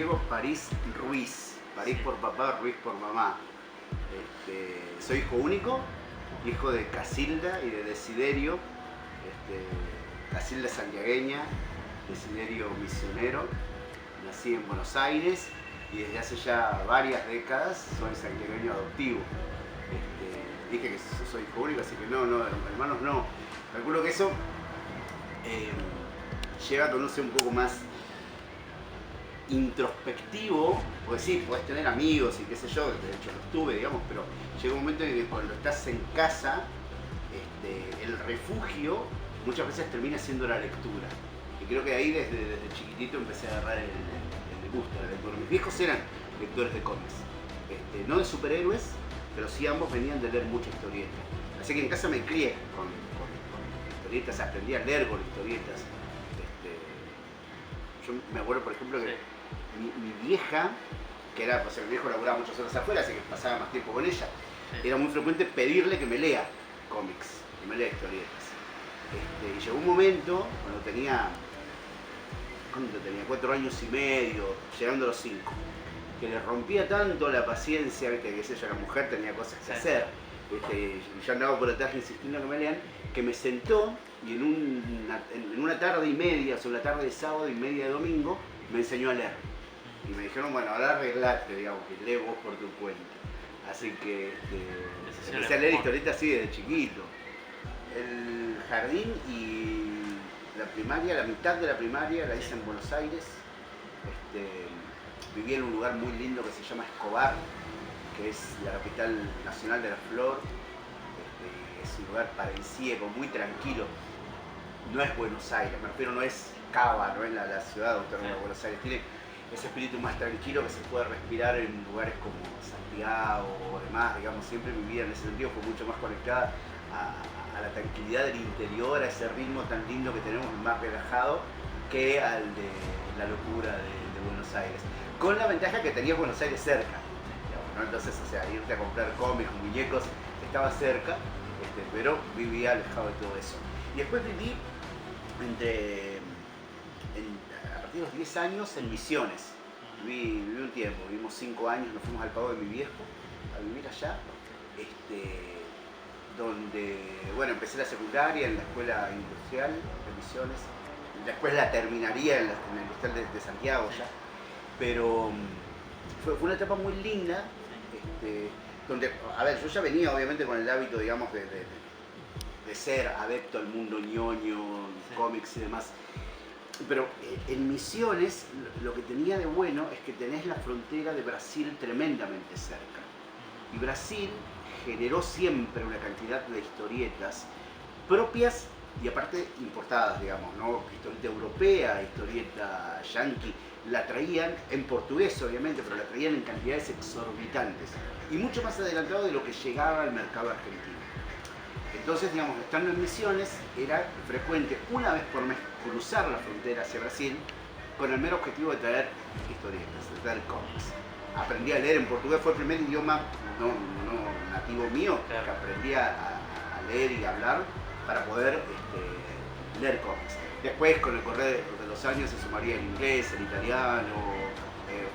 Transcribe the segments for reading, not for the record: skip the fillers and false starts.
Diego París Ruiz. París por papá, Ruiz por mamá. Soy hijo único, hijo de Casilda y de Desiderio. Casilda santiagueña, Desiderio misionero. Nací en Buenos Aires y desde hace ya varias décadas soy santiagueño adoptivo. Dije que soy hijo único, así que no, hermanos no. Calculo que eso llega a conocer un poco más introspectivo, porque sí, podés tener amigos y qué sé yo, de hecho los tuve, digamos, pero llega un momento en que cuando estás en casa, el refugio muchas veces termina siendo la lectura. Y creo que ahí desde chiquitito empecé a agarrar el gusto de la lectura. Mis viejos eran lectores de cómics, no de superhéroes, pero sí ambos venían de leer mucha historieta. Así que en casa me crié con historietas, aprendí a leer con historietas. Yo me acuerdo, por ejemplo, que mi vieja, que era, pues el viejo laburaba muchas horas afuera, así que pasaba más tiempo con ella, era muy frecuente pedirle que me lea cómics, que me lea historietas. Y llegó un momento, cuando tenía 4 años y medio, llegando a los 5, que le rompía tanto la paciencia, ¿viste? Que sé yo, la mujer tenía cosas que hacer, y yo andaba por atrás insistiendo que me lean, que me sentó y en una tarde y media, o sea, una tarde de sábado y media de domingo, me enseñó a leer. Y me dijeron, bueno, ahora arreglate, digamos, que lee vos por tu cuenta. Así que empecé a leer historietas así desde chiquito. El jardín y la primaria, la mitad de la primaria la hice en Buenos Aires. Viví en un lugar muy lindo que se llama Escobar, que es la capital nacional de la flor. Es un lugar paradisíaco, muy tranquilo. No es Buenos Aires, me refiero, no es Cava, no es la ciudad autónoma de Buenos Aires. Tiene ese espíritu más tranquilo que se puede respirar en lugares como Santiago o demás. Digamos, siempre mi vida en ese sentido fue mucho más conectada a la tranquilidad del interior, a ese ritmo tan lindo que tenemos, más relajado, que al de la locura de Buenos Aires. Con la ventaja que tenía Buenos Aires cerca, digamos, ¿no? Entonces, o sea, irte a comprar cómics, muñecos, estaba cerca, pero vivía alejado de todo eso. Y después viví a partir de los 10 años en Misiones. Viví un tiempo, vivimos 5 años, nos fuimos al pago de mi viejo a vivir allá, donde, bueno, empecé la secundaria en la escuela industrial de Misiones, después la terminaría en la industrial de Santiago ya, pero fue una etapa muy linda, donde, a ver, yo ya venía obviamente con el hábito, digamos, de ser adepto al mundo ñoño, cómics y demás. Pero en Misiones lo que tenía de bueno es que tenés la frontera de Brasil tremendamente cerca. Y Brasil generó siempre una cantidad de historietas propias y aparte importadas, digamos, ¿no? Historieta europea, historieta yankee, la traían en portugués obviamente, pero la traían en cantidades exorbitantes y mucho más adelantado de lo que llegaba al mercado argentino. Entonces, digamos, estando en Misiones, era frecuente una vez por mes cruzar la frontera hacia Brasil con el mero objetivo de traer historietas, de traer cómics. Aprendí a leer en portugués, fue el primer idioma no nativo mío, que aprendí a leer y hablar para poder leer cómics. Después, con el correr de los años, se sumaría el inglés, el italiano,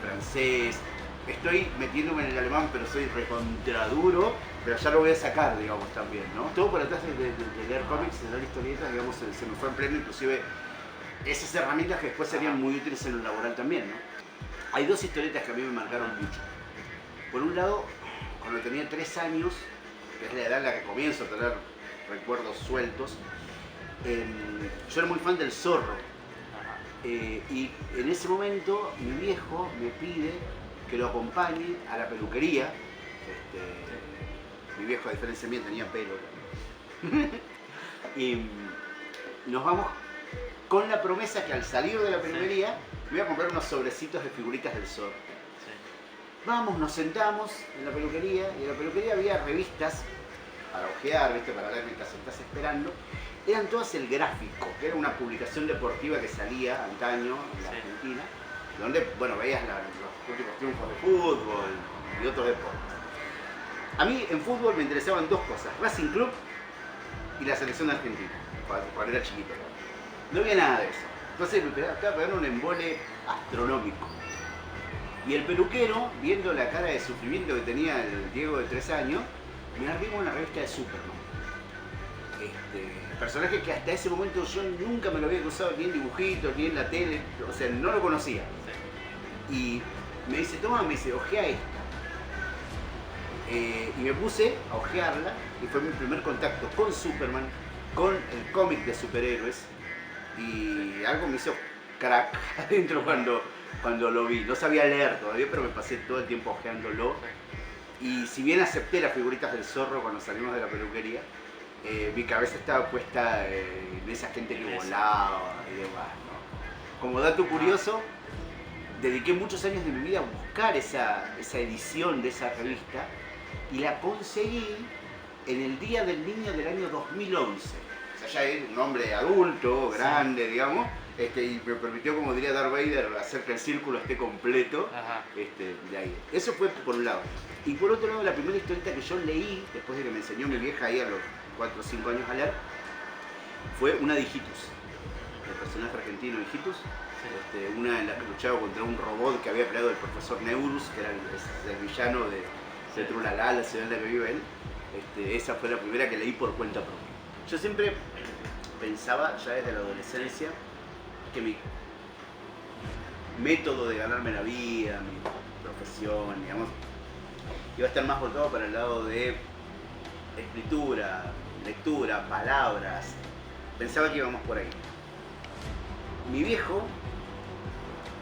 francés. Estoy metiéndome en el alemán, pero soy recontraduro, pero ya lo voy a sacar, digamos, también, ¿no? Todo por atrás de leer cómics, de leer historietas, digamos, se me fue en pleno, inclusive esas herramientas que después serían muy útiles en lo laboral también, ¿no? Hay 2 historietas que a mí me marcaron mucho. Por un lado, cuando tenía 3 años, que es la edad en la que comienzo a tener recuerdos sueltos, yo era muy fan del Zorro. Y en ese momento mi viejo me pide que lo acompañe a la peluquería. Mi viejo, a diferencia mía, tenía pelo. Y nos vamos con la promesa que al salir de la peluquería me voy a comprar unos sobrecitos de figuritas del Zorro. Vamos, nos sentamos en la peluquería y en la peluquería había revistas para ojear, ¿viste? Para leer mientras estás esperando. Eran todas El Gráfico, que era una publicación deportiva que salía antaño en la Argentina, donde, bueno, veías los últimos triunfos de fútbol y otros deportes. A mí en fútbol me interesaban 2 cosas, Racing Club y la selección argentina, cuando era chiquito. No había nada de eso. Entonces me acaba de pegar un embole astronómico. Y el peluquero, viendo la cara de sufrimiento que tenía el Diego de 3 años, me arribó una revista de Superman. Personaje que hasta ese momento yo nunca me lo había cruzado ni en dibujitos, ni en la tele, o sea, no lo conocía. Y me dice, toma, me dice, ojea esta. Y me puse a ojearla y fue mi primer contacto con Superman, con el cómic de superhéroes. Y algo me hizo crack adentro cuando lo vi. No sabía leer todavía, pero me pasé todo el tiempo ojeándolo. Y si bien acepté las figuritas del Zorro cuando salimos de la peluquería, mi cabeza estaba puesta en esa gente que volaba y demás, ¿no? Como dato curioso, dediqué muchos años de mi vida a buscar esa edición de esa revista y la conseguí en el Día del Niño del año 2011. O sea, ya era un hombre adulto, grande, digamos, y me permitió, como diría Darth Vader, hacer que el círculo esté completo. De ahí. Eso fue por un lado. Y por otro lado, la primera historieta que yo leí, después de que me enseñó mi vieja ahí a los 4 o 5 años a leer, fue una de Hijitus, el personaje argentino Hijitus. Una en la que luchaba contra un robot que había creado el profesor Neurus, que era el villano de Trulala, la ciudad en la que vive él. Esa fue la primera que leí por cuenta propia. Yo siempre pensaba, ya desde la adolescencia, que mi método de ganarme la vida, mi profesión, digamos, iba a estar más volcado para el lado de escritura, lectura, palabras. Pensaba que íbamos por ahí. Mi viejo,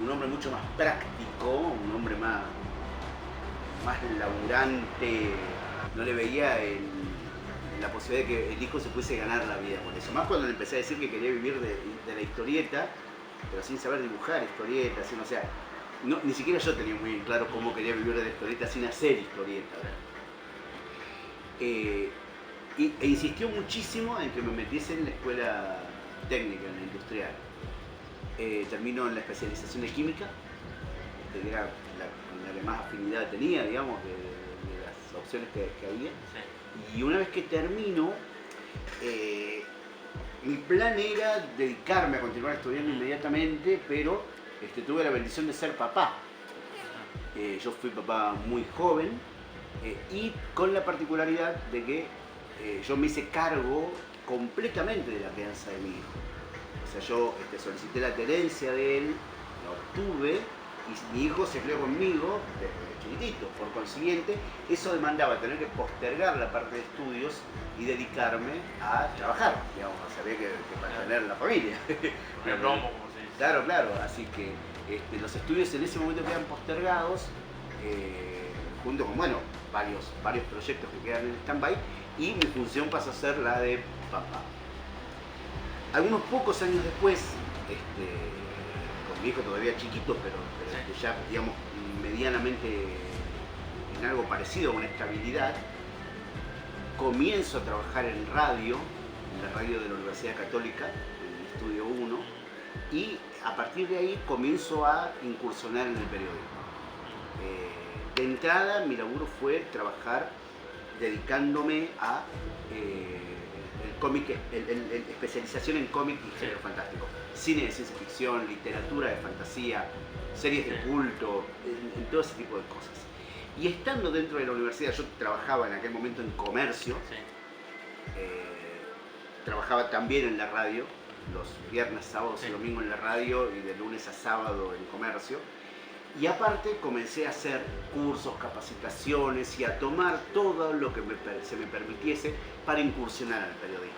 un hombre mucho más práctico, un hombre más laburante, no le veía la posibilidad de que el hijo se pudiese ganar la vida por eso. Más cuando le empecé a decir que quería vivir de la historieta, pero sin saber dibujar historietas, o sea, ni siquiera yo tenía muy bien claro cómo quería vivir de la historieta sin hacer historieta. E insistió muchísimo en que me metiese en la escuela técnica, en la industrial. Termino en la especialización de química, que era la que más afinidad tenía, digamos, de las opciones que había. Y una vez que termino, mi plan era dedicarme a continuar estudiando inmediatamente, pero tuve la bendición de ser papá. Yo fui papá muy joven y con la particularidad de que yo me hice cargo completamente de la crianza de mi hijo. O sea, yo solicité la tenencia de él, la obtuve y mi hijo se crió conmigo desde chiquitito. Por consiguiente, eso demandaba tener que postergar la parte de estudios y dedicarme a trabajar, digamos, había que mantener la familia. Claro, claro, así que los estudios en ese momento quedan postergados, junto con, bueno, varios proyectos que quedan en stand-by, y mi función pasa a ser la de papá. Algunos pocos años después, con mi hijo todavía chiquito, pero ya, digamos, medianamente en algo parecido a una estabilidad, comienzo a trabajar en radio, en la radio de la Universidad Católica, en el Estudio 1, y a partir de ahí comienzo a incursionar en el periodismo. De entrada, mi laburo fue trabajar dedicándome a cómic, especialización en cómic y género fantástico, cine de ciencia ficción, literatura de fantasía, series de culto, en todo ese tipo de cosas. Y estando dentro de la universidad, yo trabajaba en aquel momento en comercio, trabajaba también en la radio, los viernes, sábados y domingos en la radio y de lunes a sábado en comercio. Y aparte comencé a hacer cursos, capacitaciones y a tomar todo lo que se me permitiese para incursionar al periodismo.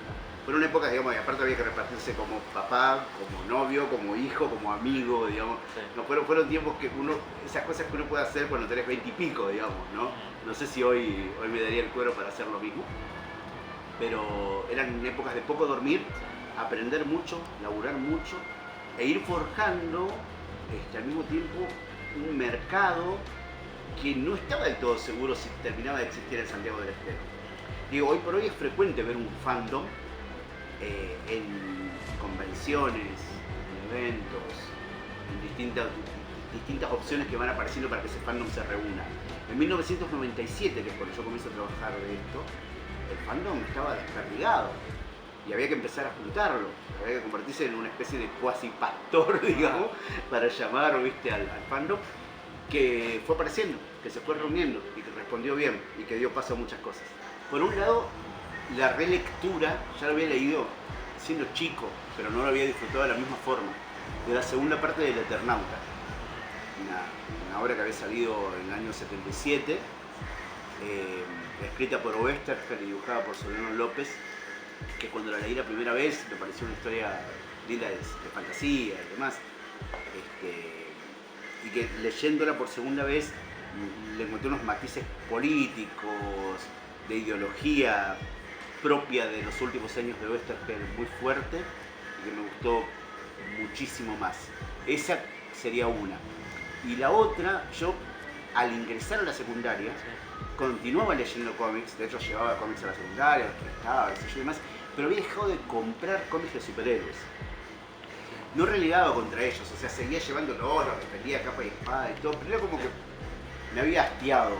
Fueron épocas, digamos, y aparte había que repartirse como papá, como novio, como hijo, como amigo, digamos. No, fueron tiempos que esas cosas que uno puede hacer cuando tenés 20 y pico, digamos, ¿no? No sé si hoy me daría el cuero para hacer lo mismo, pero eran épocas de poco dormir, aprender mucho, laburar mucho e ir forjando al mismo tiempo un mercado que no estaba del todo seguro si terminaba de existir en Santiago del Estero. Digo, hoy por hoy es frecuente ver un fandom en convenciones, en eventos, en distintas opciones que van apareciendo para que ese fandom se reúna. En 1997, que es cuando yo comienzo a trabajar de esto, el fandom estaba desperdigado y había que empezar a juntarlo, había que convertirse en una especie de cuasi pastor, digamos, para llamar, ¿viste?, al fandom. que fue apareciendo, que se fue reuniendo y que respondió bien y que dio paso a muchas cosas. Por un lado, la relectura, ya lo había leído siendo chico, pero no lo había disfrutado de la misma forma, de la segunda parte del Eternauta, una obra que había salido en el año 77, escrita por Oesterheld y dibujada por Solano López, que cuando la leí la primera vez me pareció una historia linda de fantasía y demás. Y que leyéndola por segunda vez le encontré unos matices políticos, de ideología propia de los últimos años de Oesterheld muy fuerte y que me gustó muchísimo más. Esa sería una. Y la otra, yo al ingresar a la secundaria continuaba leyendo cómics, de hecho llevaba cómics a la secundaria, los prestaba, qué sé yo y demás, pero había dejado de comprar cómics de superhéroes. No relegaba contra ellos, o sea, seguía llevándolos, los defendía capa y espada y todo, pero era como que me había hastiado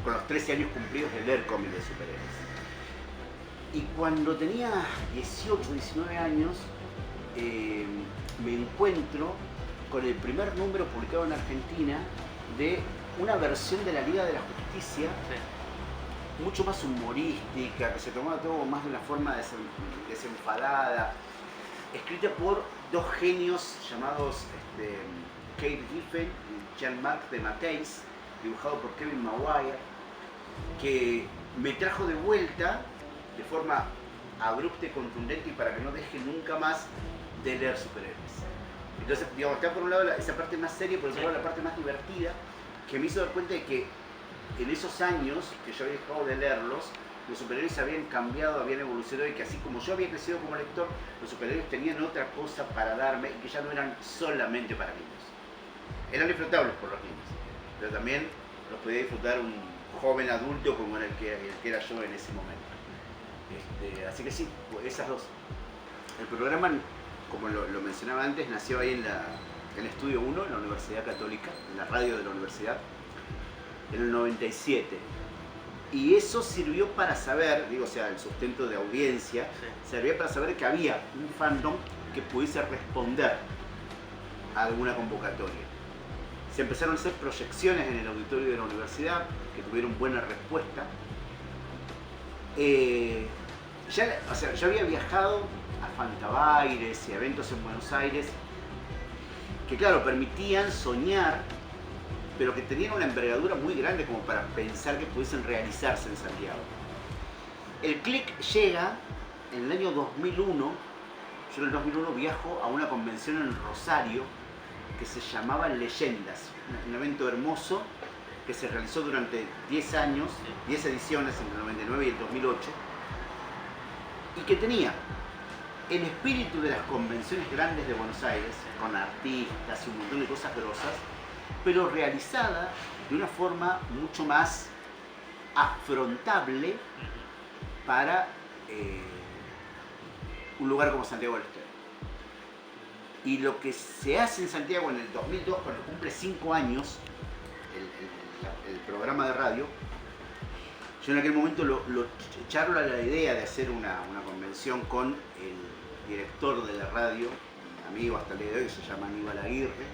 con los 13 años cumplidos de leer cómics de superhéroes. Y cuando tenía 18, 19 años, me encuentro con el primer número publicado en Argentina de una versión de la Liga de la Justicia, mucho más humorística, que se tomaba todo más de una forma desenfadada, escrita por dos genios llamados Kate Giffen y Jean-Marc de Matteis, dibujado por Kevin Maguire, que me trajo de vuelta de forma abrupta y contundente y para que no deje nunca más de leer superhéroes. Entonces, digamos, está por un lado esa parte más seria, por otro lado la parte más divertida, que me hizo dar cuenta de que en esos años que yo había dejado de leerlos, los superhéroes habían cambiado, habían evolucionado y que así como yo había crecido como lector, los superhéroes tenían otra cosa para darme y que ya no eran solamente para niños. Eran disfrutables por los niños, pero también los podía disfrutar un joven adulto como era el que era yo en ese momento. Así que sí, esas dos. El programa, como lo mencionaba antes, nació ahí en el Estudio 1, en la Universidad Católica, en la radio de la universidad, en el 97. Y eso sirvió para saber, digo, o sea, el sustento de audiencia, servía para saber que había un fandom que pudiese responder a alguna convocatoria. Se empezaron a hacer proyecciones en el auditorio de la universidad, que tuvieron buena respuesta. Yo había viajado a Fantabaires y eventos en Buenos Aires que, claro, permitían soñar, pero que tenían una envergadura muy grande como para pensar que pudiesen realizarse en Santiago. El click llega en el año 2001. Yo en el 2001 viajo a una convención en Rosario que se llamaba Leyendas, un evento hermoso que se realizó durante 10 años, 10 ediciones entre el 99 y el 2008, y que tenía el espíritu de las convenciones grandes de Buenos Aires, con artistas y un montón de cosas grosas, pero realizada de una forma mucho más afrontable para un lugar como Santiago del Estero. Y lo que se hace en Santiago en el 2002, cuando cumple 5 años el programa de radio, yo en aquel momento charlo a la idea de hacer una convención con el director de la radio, un amigo hasta el día de hoy, que se llama Aníbal Aguirre.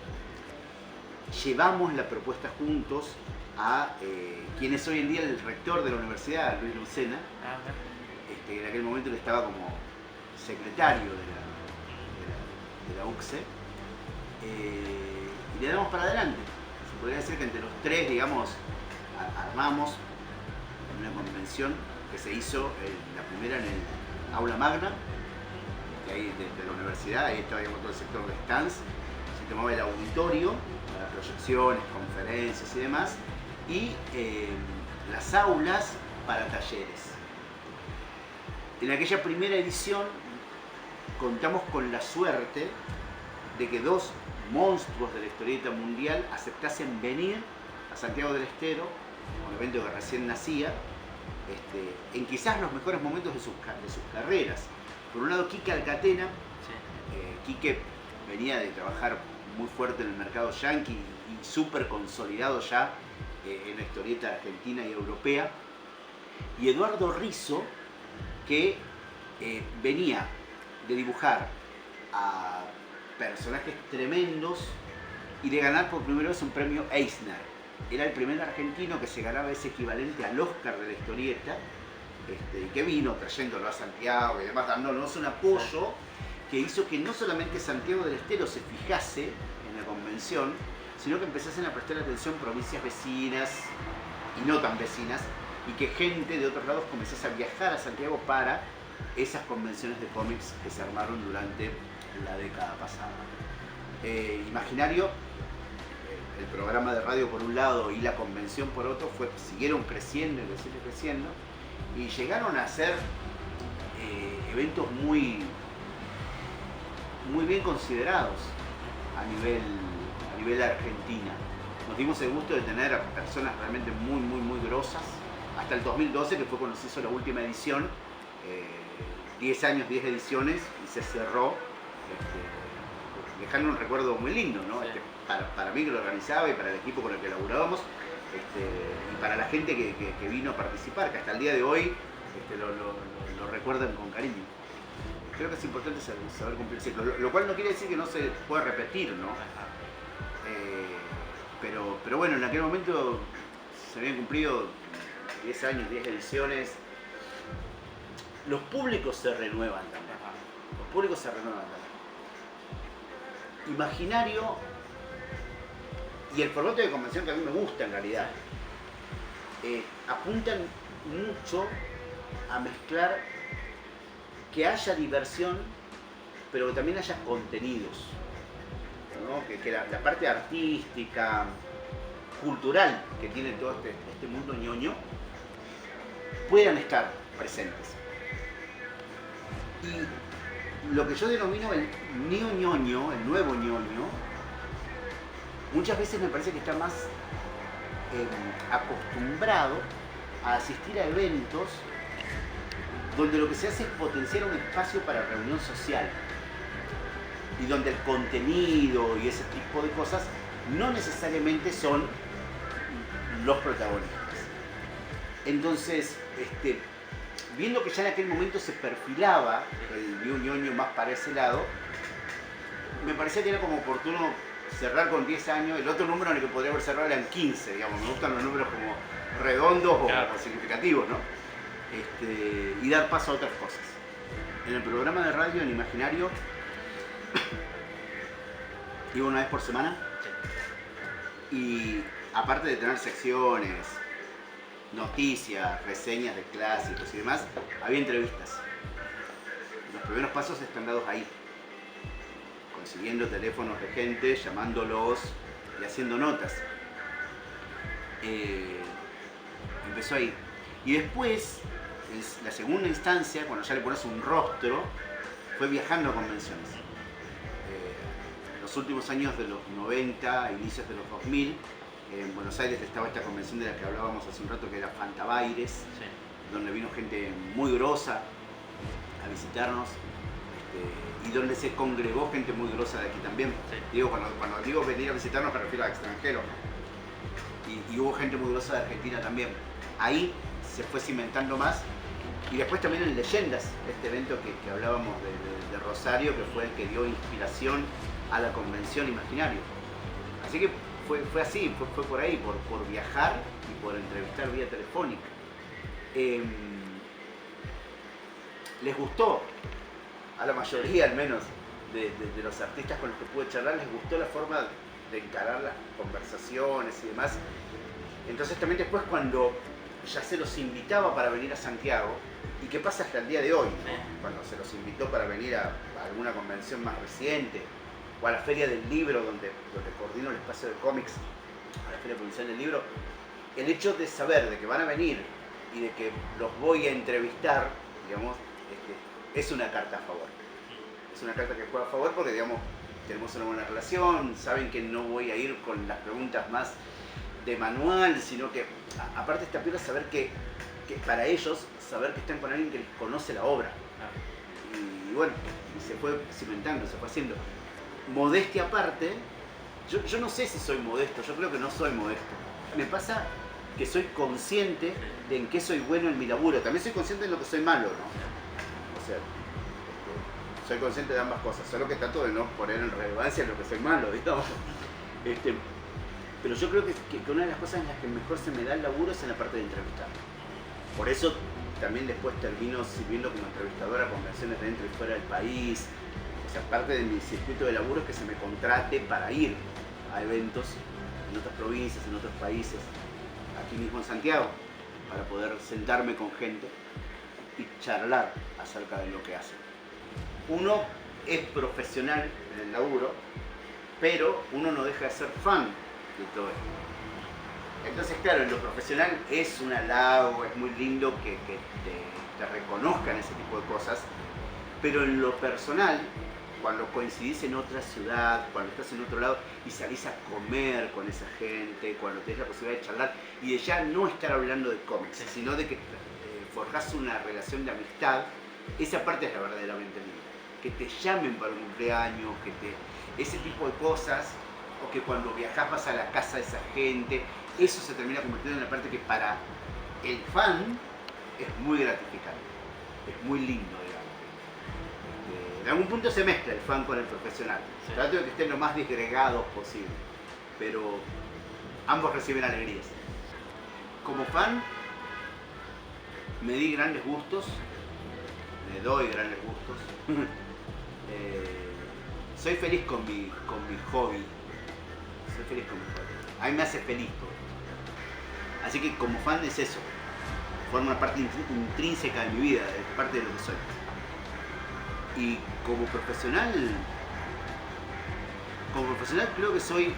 Llevamos la propuesta juntos a quien es hoy en día el rector de la universidad, Luis Lucena, que en aquel momento él estaba como secretario de la UCSE, y le damos para adelante. Se podría decir que entre los tres, digamos, armamos una convención que se hizo, la primera en el Aula Magna, de ahí de la universidad, ahí estaba, digamos, todo el sector de stands, se tomaba el auditorio para proyecciones, conferencias y demás, y las aulas para talleres. En aquella primera edición contamos con la suerte de que dos monstruos de la historieta mundial aceptasen venir a Santiago del Estero, un evento que recién nacía, en quizás los mejores momentos de sus carreras. Por un lado, Quique Alcatena. Quique venía de trabajar muy fuerte en el mercado yanqui y súper consolidado ya en la historieta argentina y europea. Y Eduardo Rizzo, que venía de dibujar a personajes tremendos y de ganar por primera vez un premio Eisner. Era el primer argentino que se ganaba ese equivalente al Oscar de la historieta, y que vino trayéndolo a Santiago y demás, dándonos un apoyo que hizo que no solamente Santiago del Estero se fijase en la convención, sino que empezasen a prestar atención provincias vecinas y no tan vecinas, y que gente de otros lados comenzase a viajar a Santiago para esas convenciones de cómics que se armaron durante la década pasada. Imaginario, el programa de radio por un lado y la convención por otro, siguieron creciendo y creciendo, y llegaron a ser eventos muy bien considerados a nivel Argentina. Nos dimos el gusto de tener a personas realmente muy grosas, hasta el 2012, que fue cuando se hizo la última edición, 10 años, 10 ediciones, y se cerró, dejando un recuerdo muy lindo, ¿no? Sí. Para mí que lo organizaba y para el equipo con el que laburábamos, y para la gente que vino a participar, que hasta el día de hoy lo recuerdan con cariño. Creo que es importante saber cumplir el ciclo, lo cual no quiere decir que no se pueda repetir, ¿no? Pero bueno, en aquel momento se habían cumplido 10 años, 10 ediciones. Los públicos se renuevan también. Los públicos se renuevan también. Imaginario y el formato de convención que a mí me gusta en realidad, apuntan mucho a mezclar que haya diversión, pero que también haya contenidos, ¿no? Que la parte artística, cultural que tiene todo este mundo ñoño puedan estar presentes. Y lo que yo denomino el neo-ñoño, el nuevo ñoño, muchas veces me parece que está más acostumbrado a asistir a eventos donde lo que se hace es potenciar un espacio para reunión social y donde el contenido y ese tipo de cosas no necesariamente son los protagonistas. Entonces, viendo que ya en aquel momento se perfilaba el ñoño más para ese lado, me parecía que era como oportuno cerrar con 10 años. El otro número en el que podría haber cerrado eran 15, digamos. Me gustan los números como redondos o significativos, ¿no? Y dar paso a otras cosas. En el programa de radio, en Imaginario, iba una vez por semana, y aparte de tener secciones, noticias, reseñas de clásicos y demás, había entrevistas. Los primeros pasos están dados ahí, consiguiendo teléfonos de gente, llamándolos y haciendo notas. Empezó ahí. Y después, la segunda instancia, cuando ya le pones un rostro, fue viajando a convenciones. Los últimos años de los 90, inicios de los 2000, en Buenos Aires estaba esta convención de la que hablábamos hace un rato, que era Fantabaires, sí, donde vino gente muy grosa a visitarnos, y donde se congregó gente muy grosa de aquí también. Sí. Digo, cuando digo venir a visitarnos me refiero a extranjeros, ¿no? Y hubo gente muy grosa de Argentina también. Ahí se fue cimentando más, y después también en Leyendas, este evento que hablábamos de Rosario, que fue el que dio inspiración a la convención Imaginario. Así que fue así, fue por ahí, por viajar y por entrevistar vía telefónica. Les gustó, a la mayoría al menos, de los artistas con los que pude charlar, les gustó la forma de encarar las conversaciones y demás. Entonces también después, cuando ya se los invitaba para venir a Santiago, y que pasa hasta el día de hoy, ¿no? Cuando se los invitó para venir a alguna convención más reciente, o a la Feria del Libro, donde coordino el espacio de cómics, a la Feria Provincial del Libro, el hecho de saber de que van a venir y de que los voy a entrevistar, digamos, es una carta a favor. Es una carta que juega a favor porque, digamos, tenemos una buena relación, saben que no voy a ir con las preguntas más de manual, sino que, aparte esta piola, saber que para ellos, saber que están con alguien que les conoce la obra. Y bueno, y se fue cimentando, se fue haciendo. Modestia aparte, yo no sé si soy modesto, yo creo que no soy modesto. Me pasa que soy consciente de en qué soy bueno en mi laburo, también soy consciente de lo que soy malo, ¿no? O sea, soy consciente de ambas cosas, solo que trato de no poner en relevancia lo que soy malo, digamos. Este, pero yo creo que una de las cosas en las que mejor se me da el laburo es en la parte de entrevistar. Por eso también después termino sirviendo como entrevistadora a convenciones dentro y fuera del país. O sea, parte de mi circuito de laburo es que se me contrate para ir a eventos en otras provincias, en otros países, aquí mismo en Santiago, para poder sentarme con gente y charlar acerca de lo que hacen. Uno es profesional en el laburo, pero uno no deja de ser fan de todo esto. Entonces, claro, en lo profesional es un halago, es muy lindo que te reconozcan ese tipo de cosas, pero en lo personal, cuando coincidís en otra ciudad, cuando estás en otro lado y salís a comer con esa gente, cuando tenés la posibilidad de charlar y de ya no estar hablando de cómics, sino de que forjás una relación de amistad, esa parte es la verdaderamente linda. Que te llamen para un cumpleaños, ese tipo de cosas, o que cuando viajás vas a la casa de esa gente, eso se termina convirtiendo en la parte que para el fan es muy gratificante, es muy lindo, digamos. En algún punto se mezcla el fan con el profesional. Sí. Trato de que estén lo más disgregados posible, pero ambos reciben alegrías. Como fan, me di grandes gustos, me doy grandes gustos. Soy feliz con mi hobby. Soy feliz con mi hobby. A mí me hace feliz todo. Así que como fan es eso. Forma una parte intrínseca de mi vida, es parte de lo que soy. Y como profesional creo que soy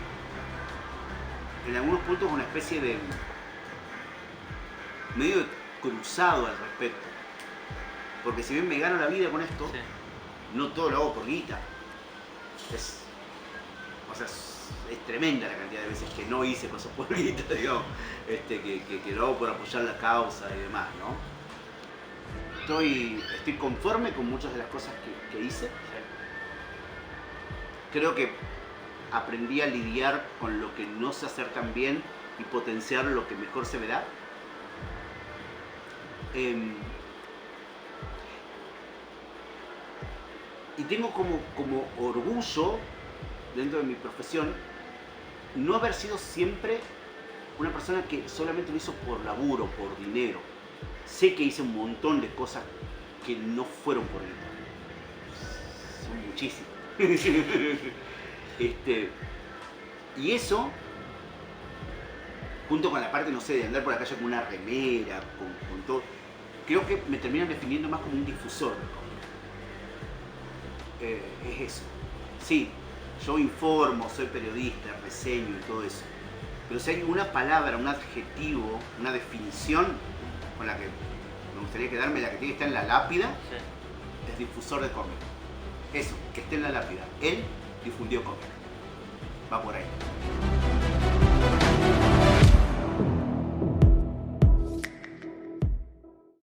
en algunos puntos una especie de medio cruzado al respecto. Porque si bien me gano la vida con esto, sí, no todo lo hago por guita. Es tremenda la cantidad de veces que no hice cosas por guita, digamos, que lo hago por apoyar la causa y demás, ¿no? Estoy conforme con muchas de las cosas que hice. Creo que aprendí a lidiar con lo que no sé hacer tan bien y potenciar lo que mejor se me da. Y tengo como orgullo dentro de mi profesión no haber sido siempre una persona que solamente lo hizo por laburo, por dinero. Sé que hice un montón de cosas que no fueron por dinero. Son muchísimas. Y eso, junto con la parte, no sé, de andar por la calle con una remera, con todo, creo que me terminan definiendo más como un difusor de cómic. Es eso. Sí, yo informo, soy periodista, reseño y todo eso. Pero si hay una palabra, un adjetivo, una definición con la que me gustaría quedarme, la que tiene que estar en la lápida, sí, es difusor de cómic. Eso, que esté en la lápida. Él difundió cómic. Va por ahí.